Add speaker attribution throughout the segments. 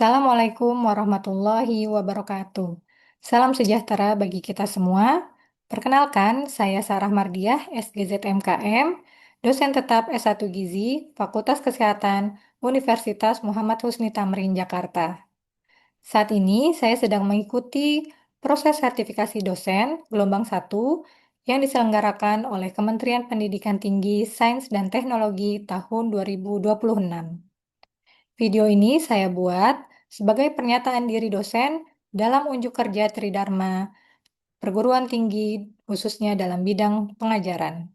Speaker 1: Assalamualaikum warahmatullahi wabarakatuh. Salam sejahtera bagi kita semua. Perkenalkan, saya Sarah Mardiah, SGZ MKM, dosen tetap S1 Gizi, Fakultas Kesehatan, Universitas Muhammad Husni Tamrin, Jakarta. Saat ini saya sedang mengikuti proses sertifikasi dosen gelombang 1 yang diselenggarakan oleh Kementerian Pendidikan Tinggi, Sains dan Teknologi tahun 2026. Video ini saya buat sebagai pernyataan diri dosen dalam unjuk kerja Tridharma perguruan tinggi, khususnya dalam bidang pengajaran.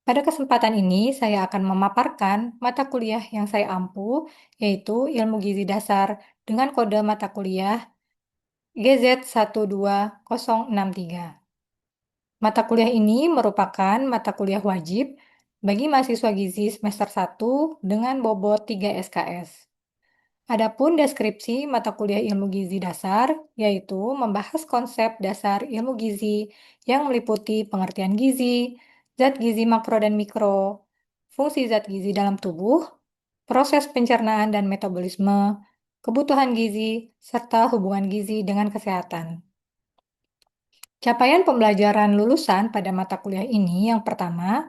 Speaker 1: Pada kesempatan ini, saya akan memaparkan mata kuliah yang saya ampu, yaitu Ilmu Gizi Dasar dengan kode mata kuliah GZ12063. Mata kuliah ini merupakan mata kuliah wajib bagi mahasiswa gizi semester 1 dengan bobot 3 SKS. Adapun deskripsi mata kuliah ilmu gizi dasar, yaitu membahas konsep dasar ilmu gizi yang meliputi pengertian gizi, zat gizi makro dan mikro, fungsi zat gizi dalam tubuh, proses pencernaan dan metabolisme, kebutuhan gizi, serta hubungan gizi dengan kesehatan. Capaian pembelajaran lulusan pada mata kuliah ini yang pertama,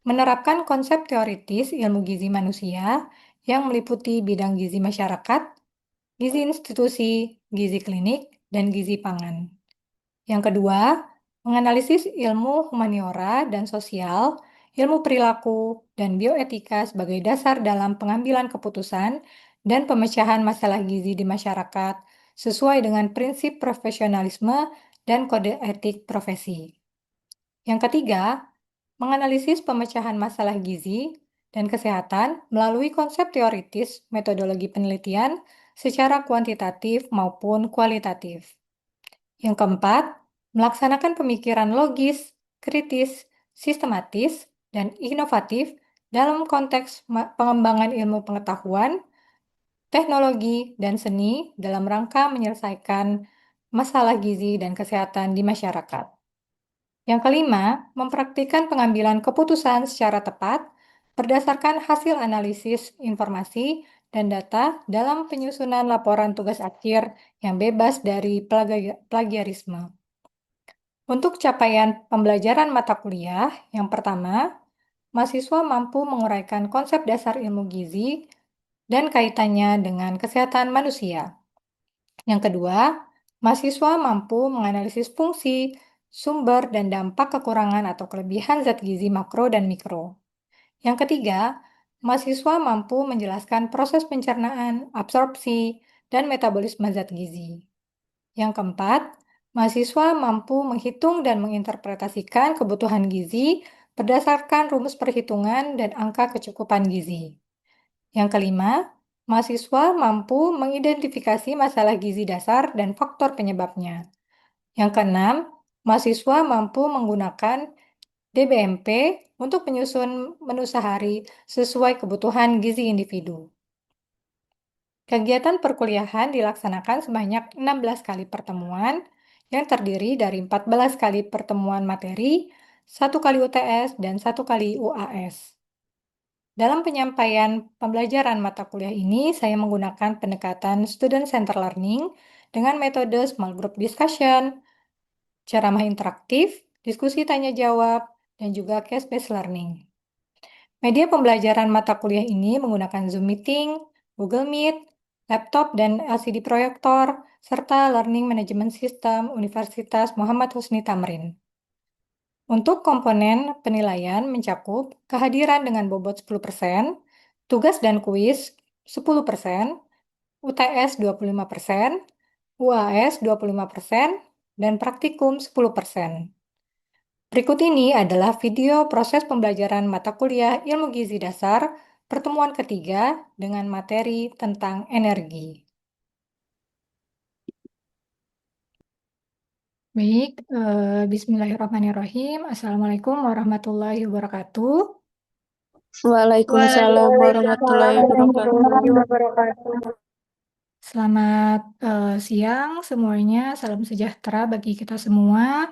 Speaker 1: menerapkan konsep teoritis ilmu gizi manusia yang meliputi bidang gizi masyarakat, gizi institusi, gizi klinik, dan gizi pangan. Yang kedua, menganalisis ilmu humaniora dan sosial, ilmu perilaku, dan bioetika sebagai dasar dalam pengambilan keputusan dan pemecahan masalah gizi di masyarakat sesuai dengan prinsip profesionalisme dan kode etik profesi. Yang ketiga, menganalisis pemecahan masalah gizi dan kesehatan melalui konsep teoritis metodologi penelitian secara kuantitatif maupun kualitatif. Yang keempat, melaksanakan pemikiran logis, kritis, sistematis, dan inovatif dalam konteks pengembangan ilmu pengetahuan, teknologi, dan seni dalam rangka menyelesaikan masalah gizi dan kesehatan di masyarakat. Yang kelima, mempraktikkan pengambilan keputusan secara tepat berdasarkan hasil analisis informasi dan data dalam penyusunan laporan tugas akhir yang bebas dari plagiarisme. Untuk capaian pembelajaran mata kuliah, yang pertama, mahasiswa mampu menguraikan konsep dasar ilmu gizi dan kaitannya dengan kesehatan manusia. Yang kedua, mahasiswa mampu menganalisis fungsi, sumber, dan dampak kekurangan atau kelebihan zat gizi makro dan mikro. Yang ketiga, mahasiswa mampu menjelaskan proses pencernaan, absorpsi, dan metabolisme zat gizi. Yang keempat, mahasiswa mampu menghitung dan menginterpretasikan kebutuhan gizi berdasarkan rumus perhitungan dan angka kecukupan gizi. Yang kelima, mahasiswa mampu mengidentifikasi masalah gizi dasar dan faktor penyebabnya. Yang keenam, mahasiswa mampu menggunakan DBMP untuk menyusun menu sehari sesuai kebutuhan gizi individu. Kegiatan perkuliahan dilaksanakan sebanyak 16 kali pertemuan yang terdiri dari 14 kali pertemuan materi, 1 kali UTS, dan 1 kali UAS. Dalam penyampaian pembelajaran mata kuliah ini, saya menggunakan pendekatan Student Center Learning dengan metode small group discussion, ceramah interaktif, diskusi tanya-jawab, dan juga case-based learning. Media pembelajaran mata kuliah ini menggunakan Zoom Meeting, Google Meet, laptop dan LCD proyektor, serta Learning Management System Universitas Muhammad Husni Tamrin. Untuk komponen penilaian mencakup kehadiran dengan bobot 10%, tugas dan kuis 10%, UTS 25%, UAS 25%, dan praktikum 10%. Berikut ini adalah video proses pembelajaran mata kuliah Ilmu Gizi Dasar pertemuan ketiga dengan materi tentang energi. Baik, bismillahirrahmanirrahim. Assalamualaikum warahmatullahi wabarakatuh.
Speaker 2: Waalaikumsalam warahmatullahi wabarakatuh.
Speaker 1: Selamat siang semuanya, salam sejahtera bagi kita semua.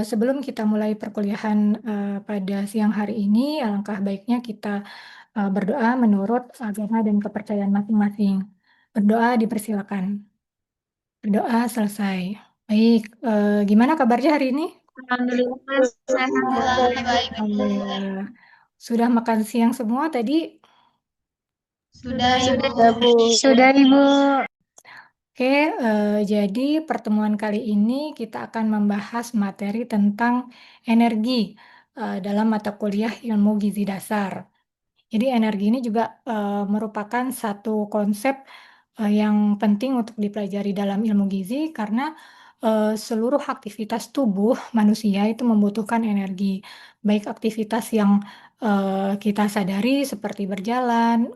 Speaker 1: Sebelum kita mulai perkuliahan pada siang hari ini, alangkah baiknya kita berdoa menurut agama dan kepercayaan masing-masing. Berdoa dipersilakan. Berdoa selesai. Baik, gimana kabarnya hari ini?
Speaker 2: Alhamdulillah sehat.
Speaker 3: Alhamdulillah baik Bu.
Speaker 1: Alhamdulillah. Sudah makan siang semua tadi?
Speaker 3: Sudah Ibu.
Speaker 2: Sudah, Bu.
Speaker 4: Sudah, Ibu.
Speaker 1: Oke, jadi pertemuan kali ini kita akan membahas materi tentang energi dalam mata kuliah Ilmu Gizi Dasar. Jadi energi ini juga merupakan satu konsep yang penting untuk dipelajari dalam ilmu gizi karena seluruh aktivitas tubuh manusia itu membutuhkan energi, baik aktivitas yang kita sadari seperti berjalan,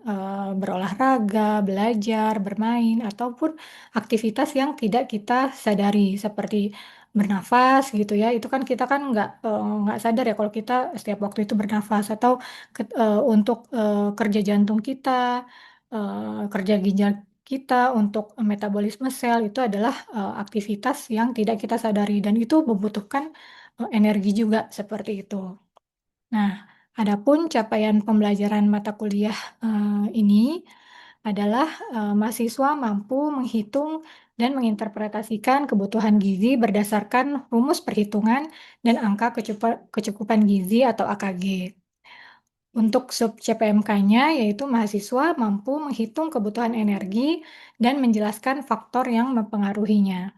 Speaker 1: berolahraga, belajar, bermain, ataupun aktivitas yang tidak kita sadari seperti bernafas gitu ya. Itu kan kita kan nggak sadar ya kalau kita setiap waktu itu bernafas atau untuk kerja jantung kita, kerja ginjal kita, untuk metabolisme sel itu adalah aktivitas yang tidak kita sadari dan itu membutuhkan energi juga seperti itu. Nah, adapun capaian pembelajaran mata kuliah ini adalah mahasiswa mampu menghitung dan menginterpretasikan kebutuhan gizi berdasarkan rumus perhitungan dan angka kecukupan gizi atau AKG. Untuk sub CPMK-nya, yaitu mahasiswa mampu menghitung kebutuhan energi dan menjelaskan faktor yang mempengaruhinya.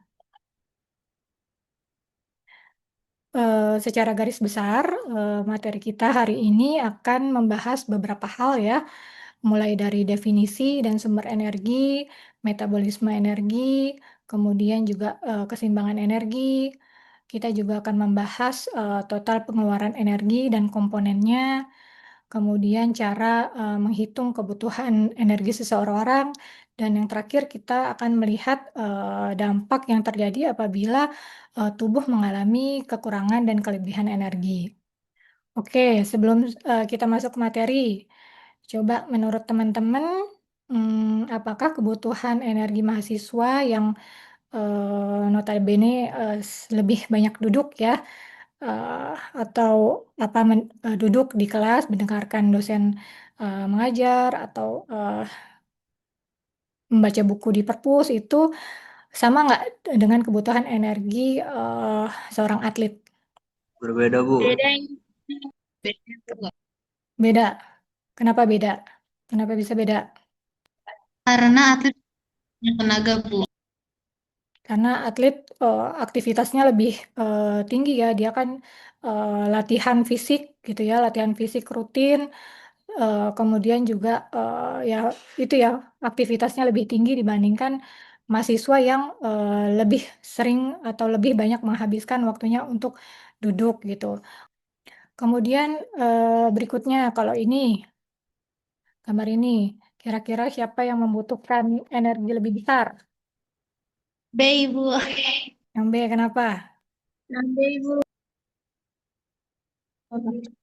Speaker 1: Secara garis besar, materi kita hari ini akan membahas beberapa hal ya, mulai dari definisi dan sumber energi, metabolisme energi, kemudian juga keseimbangan energi. Kita juga akan membahas total pengeluaran energi dan komponennya, kemudian cara menghitung kebutuhan energi seseorang, dan yang terakhir kita akan melihat dampak yang terjadi apabila tubuh mengalami kekurangan dan kelebihan energi. Oke, sebelum kita masuk ke materi, coba menurut teman-teman, apakah kebutuhan energi mahasiswa yang notabene lebih banyak duduk ya, eh, atau duduk di kelas mendengarkan dosen mengajar atau membaca buku di perpus itu sama nggak dengan kebutuhan energi seorang atlet?
Speaker 3: Berbeda Bu.
Speaker 2: Beda ini. Beda, Bu.
Speaker 1: Beda. Kenapa beda? Kenapa bisa beda?
Speaker 3: Karena atlet punya tenaga Bu.
Speaker 1: Karena atlet aktivitasnya lebih tinggi ya, dia kan latihan fisik gitu ya, latihan fisik rutin, kemudian juga ya itu ya aktivitasnya lebih tinggi dibandingkan mahasiswa yang lebih sering atau lebih banyak menghabiskan waktunya untuk duduk gitu. Kemudian berikutnya kalau ini gambar ini, kira-kira siapa yang membutuhkan energi lebih besar?
Speaker 3: B Ibu.
Speaker 1: Yang B, kenapa?
Speaker 2: Nanti, Ibu.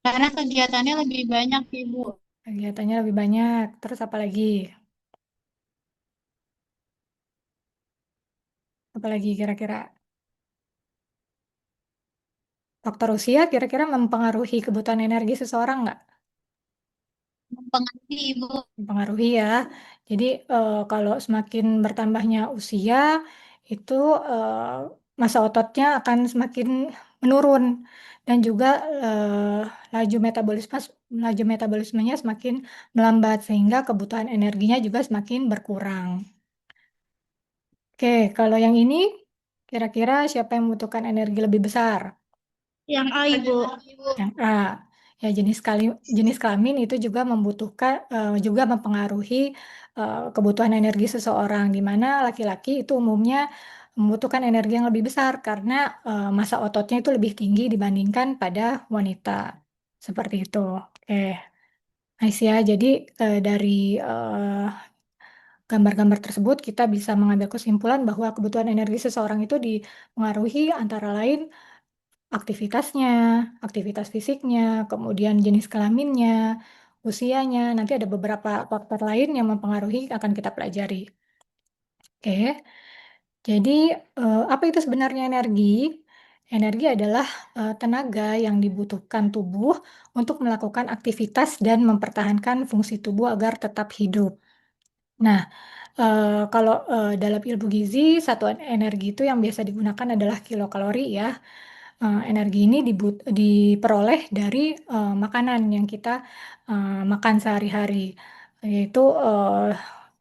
Speaker 3: Karena kegiatannya lebih banyak Ibu.
Speaker 1: Kegiatannya lebih banyak. Terus apa lagi? Apa lagi kira-kira? Faktor usia kira-kira mempengaruhi kebutuhan energi seseorang nggak?
Speaker 3: Mempengaruhi Ibu.
Speaker 1: Mempengaruhi ya. Jadi kalau semakin bertambahnya usia, itu eh, massa ototnya akan semakin menurun dan juga laju metabolismenya semakin melambat sehingga kebutuhan energinya juga semakin berkurang. Oke, kalau yang ini kira-kira siapa yang membutuhkan energi lebih besar?
Speaker 3: Yang A Ibu.
Speaker 1: Yang A, ya jenis kelamin itu juga membutuhkan juga mempengaruhi kebutuhan energi seseorang, di mana laki-laki itu umumnya membutuhkan energi yang lebih besar karena massa ototnya itu lebih tinggi dibandingkan pada wanita. Seperti itu. Oke, nice ya. Jadi dari gambar-gambar tersebut kita bisa mengambil kesimpulan bahwa kebutuhan energi seseorang itu dipengaruhi antara lain aktivitasnya, aktivitas fisiknya, kemudian jenis kelaminnya, usianya. Nanti ada beberapa faktor lain yang mempengaruhi akan kita pelajari. Oke, jadi apa itu sebenarnya energi? Energi adalah tenaga yang dibutuhkan tubuh untuk melakukan aktivitas dan mempertahankan fungsi tubuh agar tetap hidup. Nah, kalau dalam ilmu gizi, satuan energi itu yang biasa digunakan adalah kilokalori ya. Energi ini diperoleh dari makanan yang kita makan sehari-hari, yaitu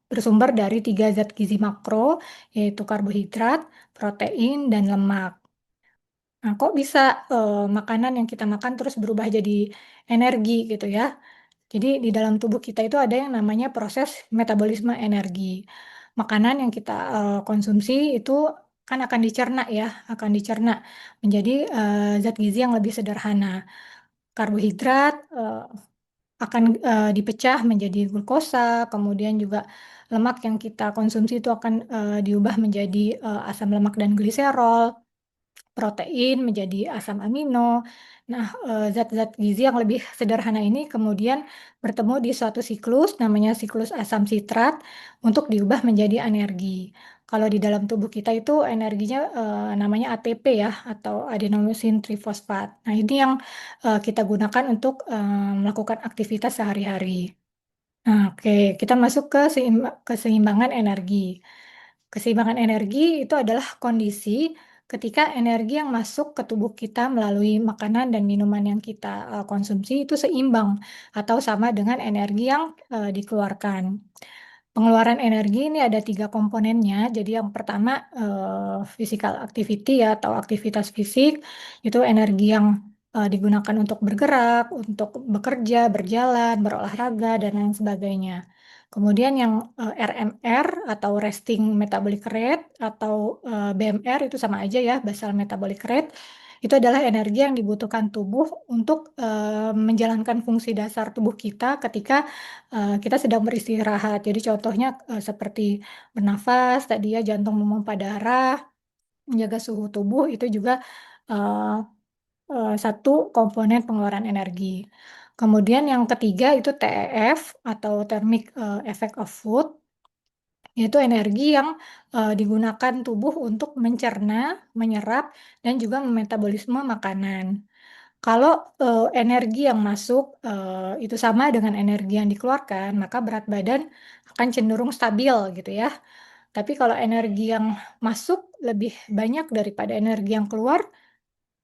Speaker 1: bersumber dari tiga zat gizi makro, yaitu karbohidrat, protein, dan lemak. Nah, kok bisa makanan yang kita makan terus berubah jadi energi gitu ya? Jadi di dalam tubuh kita itu ada yang namanya proses metabolisme energi. Makanan yang kita konsumsi itu kan akan dicerna ya, akan dicerna menjadi zat gizi yang lebih sederhana. Karbohidrat akan dipecah menjadi glukosa, kemudian juga lemak yang kita konsumsi itu akan diubah menjadi asam lemak dan gliserol, protein menjadi asam amino. Nah, zat-zat gizi yang lebih sederhana ini kemudian bertemu di suatu siklus, namanya siklus asam sitrat, untuk diubah menjadi energi. Kalau di dalam tubuh kita itu energinya namanya ATP ya, atau adenosine trifosfat. Nah, ini yang kita gunakan untuk melakukan aktivitas sehari-hari. Nah, oke, kita masuk ke keseimbangan energi. Keseimbangan energi itu adalah kondisi ketika energi yang masuk ke tubuh kita melalui makanan dan minuman yang kita konsumsi itu seimbang atau sama dengan energi yang dikeluarkan. Pengeluaran energi ini ada tiga komponennya. Jadi yang pertama physical activity ya atau aktivitas fisik itu energi yang digunakan untuk bergerak, untuk bekerja, berjalan, berolahraga dan lain sebagainya. Kemudian yang RMR atau resting metabolic rate atau BMR itu sama aja ya, basal metabolic rate. Itu adalah energi yang dibutuhkan tubuh untuk menjalankan fungsi dasar tubuh kita ketika kita sedang beristirahat. Jadi contohnya seperti bernafas, tadi ya jantung memompa darah, menjaga suhu tubuh itu juga eh, satu komponen pengeluaran energi. Kemudian yang ketiga itu TEF atau Thermic Effect of Food, yaitu energi yang digunakan tubuh untuk mencerna, menyerap, dan juga memetabolisme makanan. Kalau energi yang masuk itu sama dengan energi yang dikeluarkan, maka berat badan akan cenderung stabil gitu ya. Tapi kalau energi yang masuk lebih banyak daripada energi yang keluar,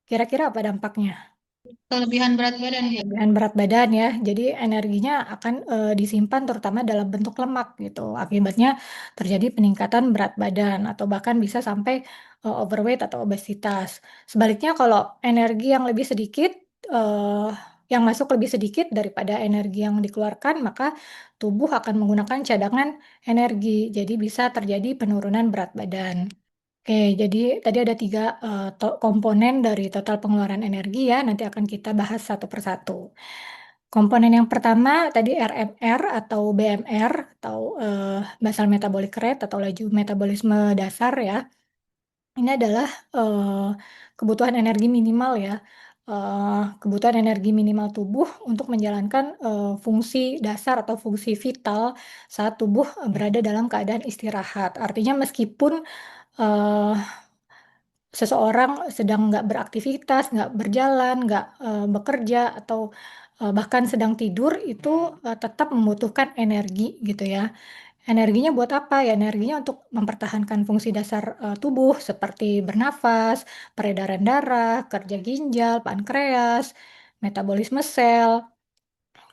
Speaker 1: kira-kira apa dampaknya?
Speaker 3: Kelebihan berat badan ya.
Speaker 1: Kelebihan berat badan ya. Jadi energinya akan disimpan terutama dalam bentuk lemak gitu. Akibatnya terjadi peningkatan berat badan atau bahkan bisa sampai overweight atau obesitas. Sebaliknya kalau energi yang lebih sedikit eh, yang masuk lebih sedikit daripada energi yang dikeluarkan, maka tubuh akan menggunakan cadangan energi. Jadi bisa terjadi penurunan berat badan. Oke, jadi tadi ada tiga komponen dari total pengeluaran energi ya. Nanti akan kita bahas satu persatu. Komponen yang pertama tadi RMR atau BMR atau basal metabolic rate atau laju metabolisme dasar ya. Ini adalah kebutuhan energi minimal ya. Kebutuhan energi minimal tubuh untuk menjalankan fungsi dasar atau fungsi vital saat tubuh berada dalam keadaan istirahat. Artinya meskipun eh, seseorang sedang nggak beraktivitas, nggak berjalan, nggak bekerja, atau bahkan sedang tidur, itu tetap membutuhkan energi gitu ya. Energinya buat apa? Ya energinya untuk mempertahankan fungsi dasar tubuh seperti bernafas, peredaran darah, kerja ginjal, pankreas, metabolisme sel,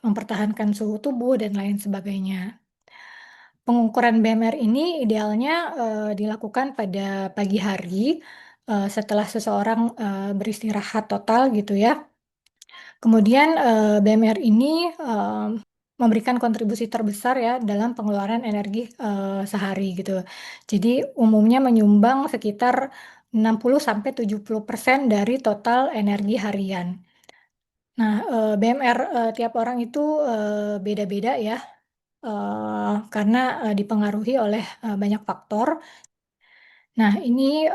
Speaker 1: mempertahankan suhu tubuh, dan lain sebagainya. Pengukuran BMR ini idealnya dilakukan pada pagi hari setelah seseorang beristirahat total gitu ya. Kemudian BMR ini memberikan kontribusi terbesar ya dalam pengeluaran energi sehari gitu. Jadi umumnya menyumbang sekitar 60-70% dari total energi harian. Nah, BMR tiap orang itu beda-beda ya karena dipengaruhi oleh banyak faktor. Nah, ini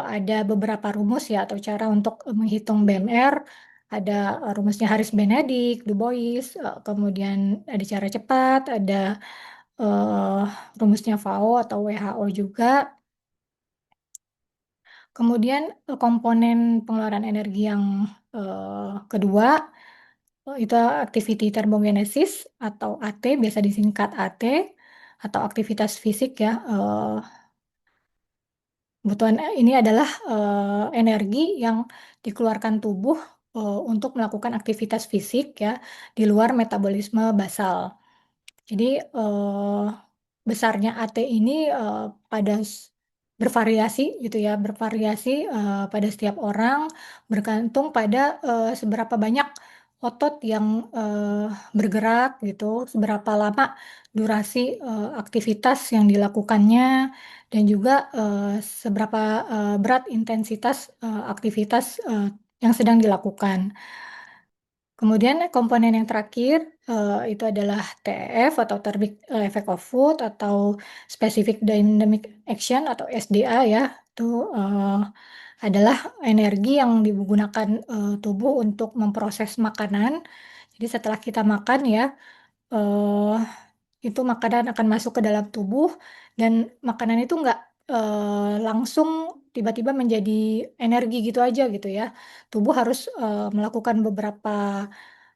Speaker 1: ada beberapa rumus ya atau cara untuk menghitung BMR. Ada rumusnya Harris Benedict, Du Bois, kemudian ada cara cepat, ada eh, rumusnya FAO atau WHO juga. Kemudian komponen pengeluaran energi yang kedua itu activity thermogenesis atau AT, biasa disingkat AT. atau aktivitas fisik ya. Kebutuhan ini adalah energi yang dikeluarkan tubuh untuk melakukan aktivitas fisik ya di luar metabolisme basal. Jadi besarnya AT ini pada bervariasi gitu ya, bervariasi pada setiap orang bergantung pada seberapa banyak otot yang bergerak gitu, seberapa lama durasi aktivitas yang dilakukannya dan juga seberapa berat intensitas aktivitas yang sedang dilakukan. Kemudian komponen yang terakhir itu adalah TEF atau Thermic Effect of Food atau Specific Dynamic Action atau SDA ya. Itu adalah energi yang digunakan tubuh untuk memproses makanan. Jadi setelah kita makan ya, eh, itu makanan akan masuk ke dalam tubuh dan makanan itu nggak langsung tiba-tiba menjadi energi gitu aja gitu ya. Tubuh harus melakukan beberapa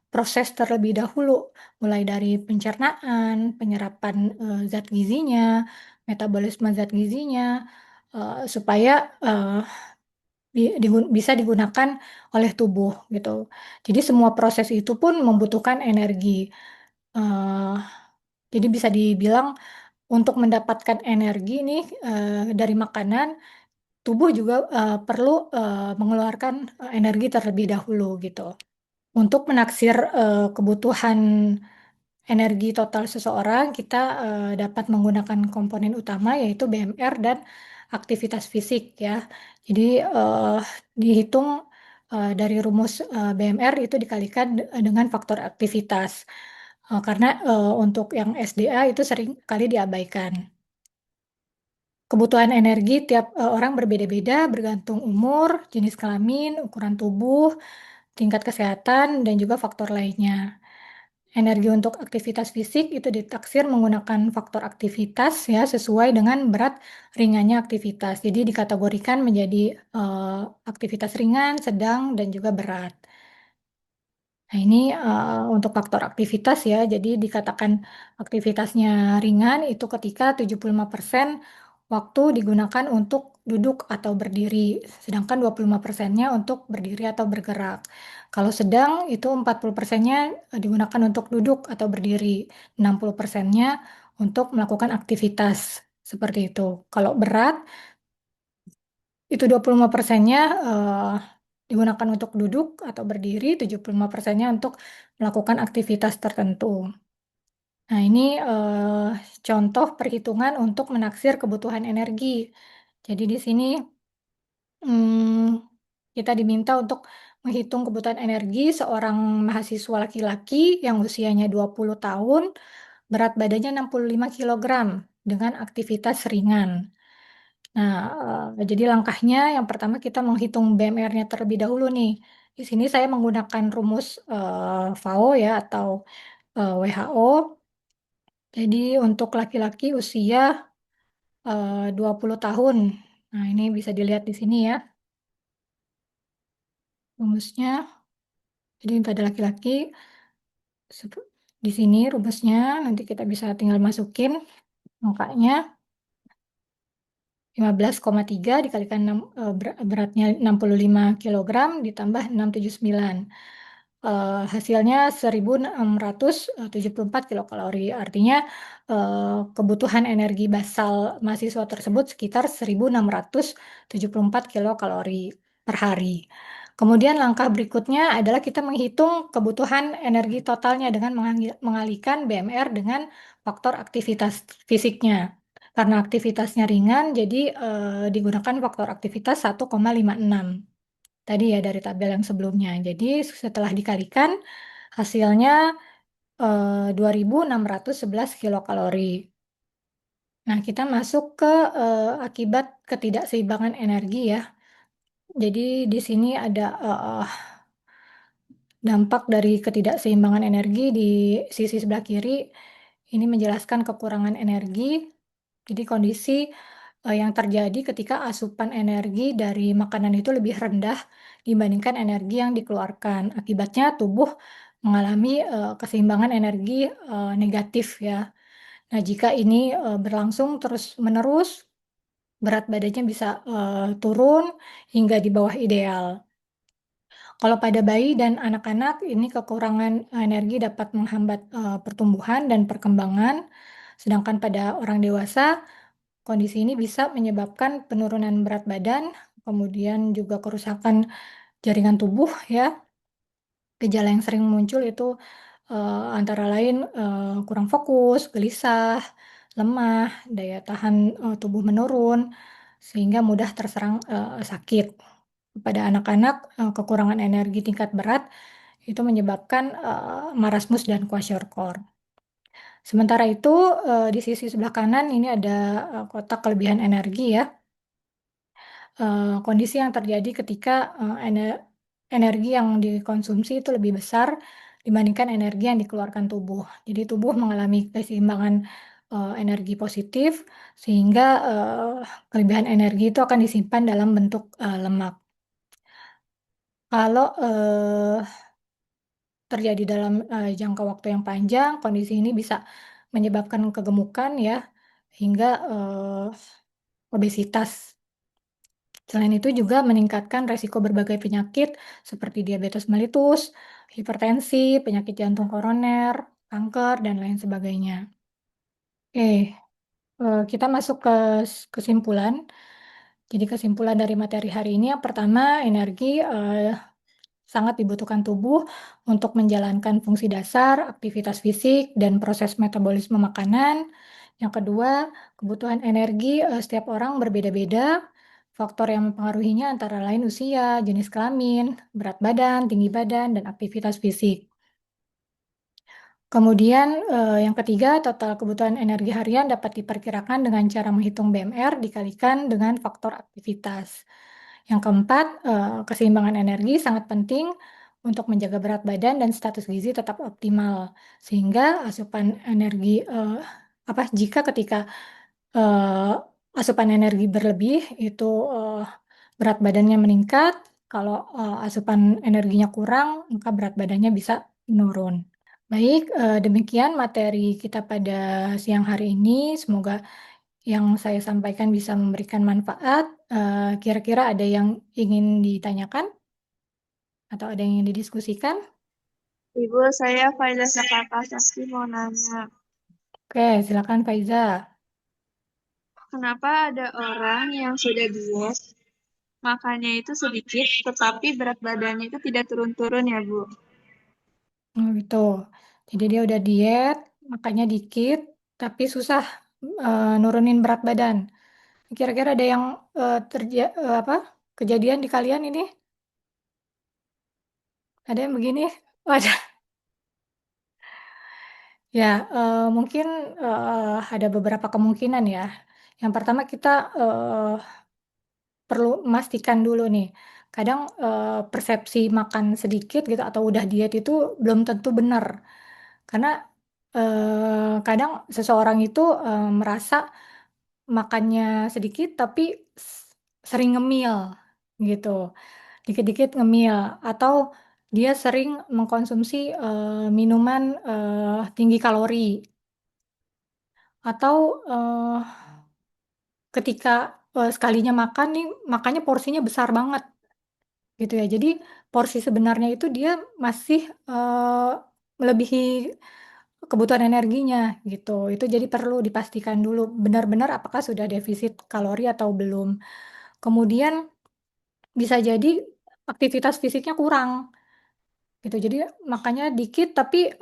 Speaker 1: proses terlebih dahulu, mulai dari pencernaan, penyerapan zat gizinya, metabolisme zat gizinya, supaya bisa digunakan oleh tubuh gitu. Jadi semua proses itu pun membutuhkan energi. Eh, jadi bisa dibilang untuk mendapatkan energi nih dari makanan, tubuh juga perlu mengeluarkan energi terlebih dahulu gitu. Untuk menaksir kebutuhan energi total seseorang, kita dapat menggunakan komponen utama yaitu BMR dan aktivitas fisik ya. Jadi dihitung dari rumus BMR itu dikalikan dengan faktor aktivitas. Karena untuk yang SDA itu sering kali diabaikan. Kebutuhan energi tiap orang berbeda-beda bergantung umur, jenis kelamin, ukuran tubuh, tingkat kesehatan, dan juga faktor lainnya. Energi untuk aktivitas fisik itu ditaksir menggunakan faktor aktivitas ya sesuai dengan berat ringannya aktivitas. Jadi dikategorikan menjadi aktivitas ringan, sedang, dan juga berat. Nah, ini untuk faktor aktivitas ya. Jadi dikatakan aktivitasnya ringan itu ketika 75% waktu digunakan untuk duduk atau berdiri, sedangkan 25%-nya untuk berdiri atau bergerak. Kalau sedang itu 40%-nya digunakan untuk duduk atau berdiri, 60%-nya untuk melakukan aktivitas seperti itu. Kalau berat itu 25%-nya digunakan untuk duduk atau berdiri, 75%-nya untuk melakukan aktivitas tertentu. Nah, ini contoh perhitungan untuk menaksir kebutuhan energi. Jadi di sini kita diminta untuk menghitung kebutuhan energi seorang mahasiswa laki-laki yang usianya 20 tahun, berat badannya 65 kilogram dengan aktivitas ringan. Nah, jadi langkahnya yang pertama kita menghitung BMR-nya terlebih dahulu nih. Di sini saya menggunakan rumus FAO ya atau WHO. Jadi untuk laki-laki usia 20 tahun. Nah, ini bisa dilihat di sini ya rumusnya. Jadi pada laki-laki di sini rumusnya nanti kita bisa tinggal masukin angkanya 15,3 dikalikan beratnya 65 kilogram ditambah 679. Hasilnya 1674 kilokalori. Artinya kebutuhan energi basal mahasiswa tersebut sekitar 1674 kilokalori per hari. Kemudian langkah berikutnya adalah kita menghitung kebutuhan energi totalnya dengan mengalihkan BMR dengan faktor aktivitas fisiknya. Karena aktivitasnya ringan, jadi digunakan faktor aktivitas 1,56. Tadi ya dari tabel yang sebelumnya. Jadi setelah dikalikan, hasilnya 2611 kilokalori. Nah, kita masuk ke akibat ketidakseimbangan energi ya. Jadi di sini ada dampak dari ketidakseimbangan energi di sisi sebelah kiri. Ini menjelaskan kekurangan energi. Jadi kondisi yang terjadi ketika asupan energi dari makanan itu lebih rendah dibandingkan energi yang dikeluarkan. Akibatnya tubuh mengalami keseimbangan energi negatif ya. Nah, jika ini berlangsung terus-menerus, berat badannya bisa turun hingga di bawah ideal. Kalau pada bayi dan anak-anak, ini kekurangan energi dapat menghambat pertumbuhan dan perkembangan, sedangkan pada orang dewasa, kondisi ini bisa menyebabkan penurunan berat badan, kemudian juga kerusakan jaringan tubuh ya. Gejala yang sering muncul itu antara lain kurang fokus, gelisah, lemah, daya tahan tubuh menurun, sehingga mudah terserang sakit. Pada anak-anak, kekurangan energi tingkat berat itu menyebabkan marasmus dan kwashiorkor. Sementara itu, di sisi sebelah kanan ini ada kotak kelebihan energi ya. Kondisi yang terjadi ketika energi yang dikonsumsi itu lebih besar dibandingkan energi yang dikeluarkan tubuh. Jadi tubuh mengalami keseimbangan energi positif sehingga kelebihan energi itu akan disimpan dalam bentuk lemak. Kalau terjadi dalam jangka waktu yang panjang, kondisi ini bisa menyebabkan kegemukan ya, hingga obesitas. Selain itu juga meningkatkan resiko berbagai penyakit seperti diabetes mellitus, hipertensi, penyakit jantung koroner, kanker, dan lain sebagainya. Oke, kita masuk ke kesimpulan. Jadi kesimpulan dari materi hari ini yang pertama, energi sangat dibutuhkan tubuh untuk menjalankan fungsi dasar, aktivitas fisik, dan proses metabolisme makanan. Yang kedua, kebutuhan energi setiap orang berbeda-beda. Faktor yang mempengaruhinya antara lain usia, jenis kelamin, berat badan, tinggi badan, dan aktivitas fisik. Kemudian yang ketiga, total kebutuhan energi harian dapat diperkirakan dengan cara menghitung BMR dikalikan dengan faktor aktivitas. Yang keempat, keseimbangan energi sangat penting untuk menjaga berat badan dan status gizi tetap optimal. Sehingga asupan energi jika ketika eh, asupan energi berlebih itu berat badannya meningkat, kalau asupan energinya kurang, maka berat badannya bisa menurun. Baik, demikian materi kita pada siang hari ini. Semoga yang saya sampaikan bisa memberikan manfaat. Kira-kira ada yang ingin ditanyakan atau ada yang ingin didiskusikan?
Speaker 2: Ibu, saya Faiza Sakata Sakti mau nanya,
Speaker 1: Oke, silakan Faiza.
Speaker 2: kenapa ada orang yang sudah diet, makannya itu sedikit, tetapi berat badannya itu tidak turun-turun ya, Bu?
Speaker 1: Oh, gitu. Jadi dia udah diet, makannya dikit, tapi susah nurunin berat badan. Kira-kira ada yang kejadian di kalian ini? Ada yang begini? Oh, ada. Ya, mungkin ada beberapa kemungkinan ya. Yang pertama kita perlu memastikan dulu nih, kadang persepsi makan sedikit gitu atau udah diet itu belum tentu benar. Karena kadang seseorang itu merasa makannya sedikit tapi sering ngemil gitu, dikit-dikit ngemil atau dia sering mengkonsumsi minuman tinggi kalori atau ketika sekalinya makan nih, makannya porsinya besar banget gitu ya. Jadi porsi sebenarnya itu dia masih melebihi kebutuhan energinya gitu. Itu jadi perlu dipastikan dulu benar-benar apakah sudah defisit kalori atau belum. Kemudian bisa jadi aktivitas fisiknya kurang gitu. Jadi makannya dikit tapi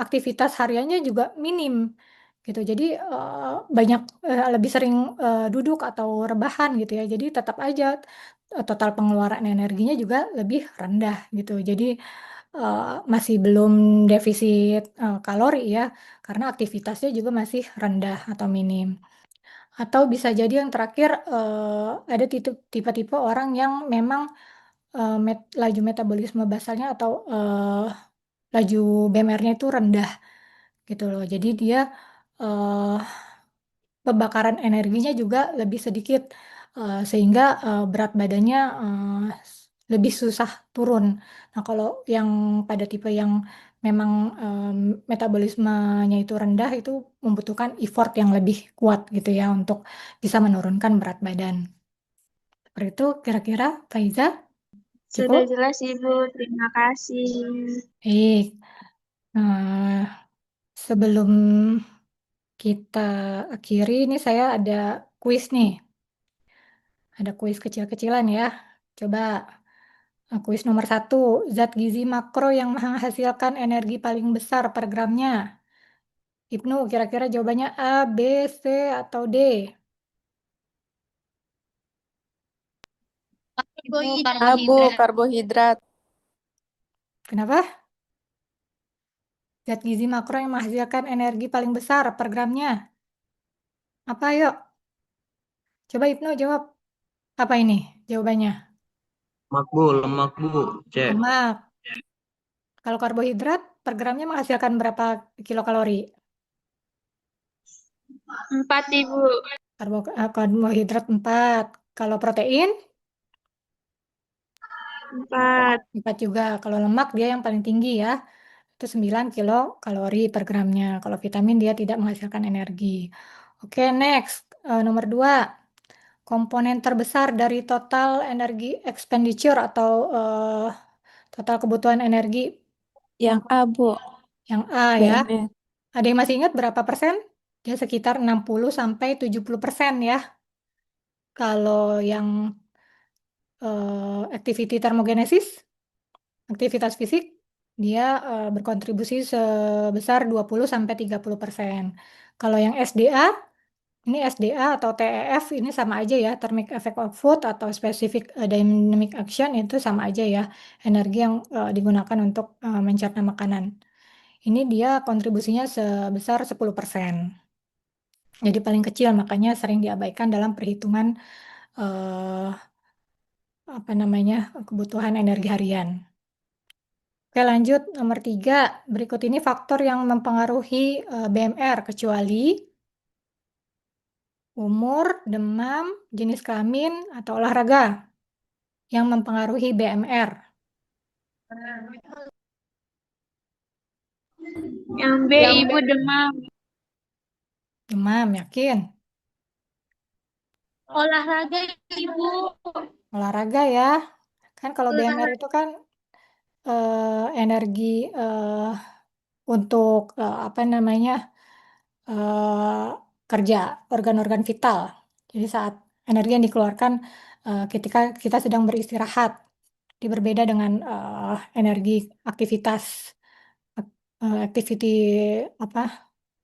Speaker 1: aktivitas hariannya juga minim gitu. Jadi banyak lebih sering duduk atau rebahan gitu ya. Jadi tetap aja total pengeluaran energinya juga lebih rendah gitu. Jadi masih belum defisit kalori ya, karena aktivitasnya juga masih rendah atau minim. Atau bisa jadi yang terakhir ada tipe-tipe orang yang memang laju metabolisme basalnya atau laju BMR-nya itu rendah gitu loh. Jadi dia eh, pembakaran energinya juga lebih sedikit sehingga berat badannya lebih susah turun. Nah, kalau yang pada tipe yang memang metabolismenya itu rendah, itu membutuhkan effort yang lebih kuat gitu ya untuk bisa menurunkan berat badan. Seperti itu kira-kira, Faiza,
Speaker 2: Sudah
Speaker 1: cukup?
Speaker 2: jelas, Ibu. Terima kasih.
Speaker 1: Baik. Nah, sebelum kita akhiri, ini saya ada kuis nih. Ada kuis kecil-kecilan ya. Coba kuis nomor 1. Zat gizi makro yang menghasilkan energi paling besar per gramnya. Ibnu, kira-kira jawabannya A, B, C, atau D?
Speaker 3: Karbohidrat.
Speaker 4: Karbohidrat.
Speaker 1: Kenapa? Zat gizi makro yang menghasilkan energi paling besar per gramnya. Apa yuk? Coba Ibnu jawab. Apa ini jawabannya?
Speaker 5: Lemak Bu, lemak Bu. Cek.
Speaker 1: Lemak. Kalau karbohidrat per gramnya menghasilkan berapa kilokalori?
Speaker 2: 4, Ibu.
Speaker 1: Karbohidrat 4. Kalau protein?
Speaker 2: 4.
Speaker 1: 4 juga. Kalau lemak dia yang paling tinggi ya. Itu 9 kilokalori per gramnya. Kalau vitamin dia tidak menghasilkan energi. Oke, next. Nomor 2. Komponen terbesar dari total energi expenditure atau total kebutuhan energi
Speaker 4: Yang A, Bu.
Speaker 1: yang A ya.
Speaker 4: BMR.
Speaker 1: Ada yang masih ingat berapa persen? Dia sekitar 60 sampai 70% ya. Kalau yang activity thermogenesis, aktivitas fisik, dia berkontribusi sebesar 20 sampai 30%. Kalau yang SDA, ini SDA atau TEF ini sama aja ya, thermic effect of food atau specific dynamic action itu sama aja ya, energi yang digunakan untuk mencerna makanan. Ini dia kontribusinya sebesar 10%. Jadi paling kecil, makanya sering diabaikan dalam perhitungan eh, apa namanya kebutuhan energi harian. Oke, lanjut nomor 3. Berikut ini faktor yang mempengaruhi BMR kecuali umur, demam, jenis kelamin, atau olahraga yang mempengaruhi BMR.
Speaker 2: Yang B, Ibu, demam.
Speaker 1: Demam, yakin?
Speaker 3: Olahraga, Ibu.
Speaker 1: Olahraga ya. Kan kalau BMR itu kan energi untuk apa namanya eh, kerja organ-organ vital. Jadi saat energi yang dikeluarkan ketika kita sedang beristirahat, dia berbeda dengan energi aktivitas activity apa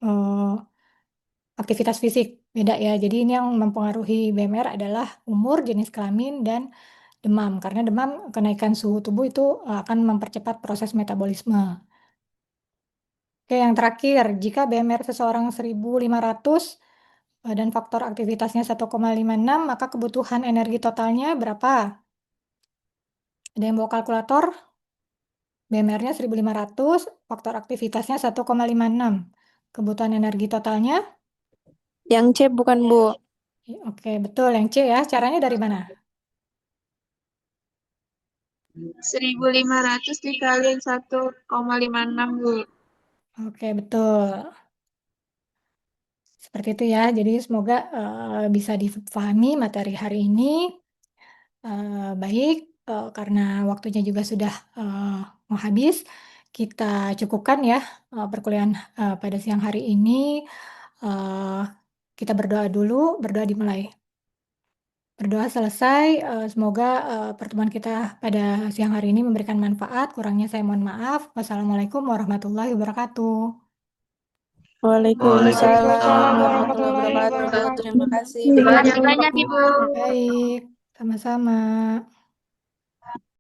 Speaker 1: eh, aktivitas fisik beda ya. Jadi ini yang mempengaruhi BMR adalah umur, jenis kelamin, dan demam. Karena demam kenaikan suhu tubuh itu akan mempercepat proses metabolisme. Oke, yang terakhir, jika BMR seseorang 1.500 dan faktor aktivitasnya 1,56, maka kebutuhan energi totalnya berapa? Ada yang bawa kalkulator? BMR-nya 1.500, faktor aktivitasnya 1,56. Kebutuhan energi totalnya?
Speaker 4: Yang C bukan, Bu.
Speaker 1: Oke, betul. Yang C ya. Caranya dari mana?
Speaker 2: 1.500 dikaliin 1,56, Bu.
Speaker 1: Oke, betul. Seperti itu ya. Jadi semoga bisa difahami materi hari ini. Baik, karena waktunya juga sudah mau habis, kita cukupkan ya perkuliahan pada siang hari ini. Eh, kita berdoa dulu, berdoa dimulai. Berdoa selesai, semoga pertemuan kita pada siang hari ini memberikan manfaat. Kurangnya saya mohon maaf. Wassalamualaikum warahmatullahi wabarakatuh.
Speaker 4: Waalaikumsalam
Speaker 2: Waalaikumsalam
Speaker 4: warahmatullahi
Speaker 2: warahmatullahi
Speaker 4: wabarakatuh.
Speaker 2: wabarakatuh.
Speaker 4: Terima kasih.
Speaker 2: Terima kasih banyak, Ibu.
Speaker 1: Baik, sama-sama.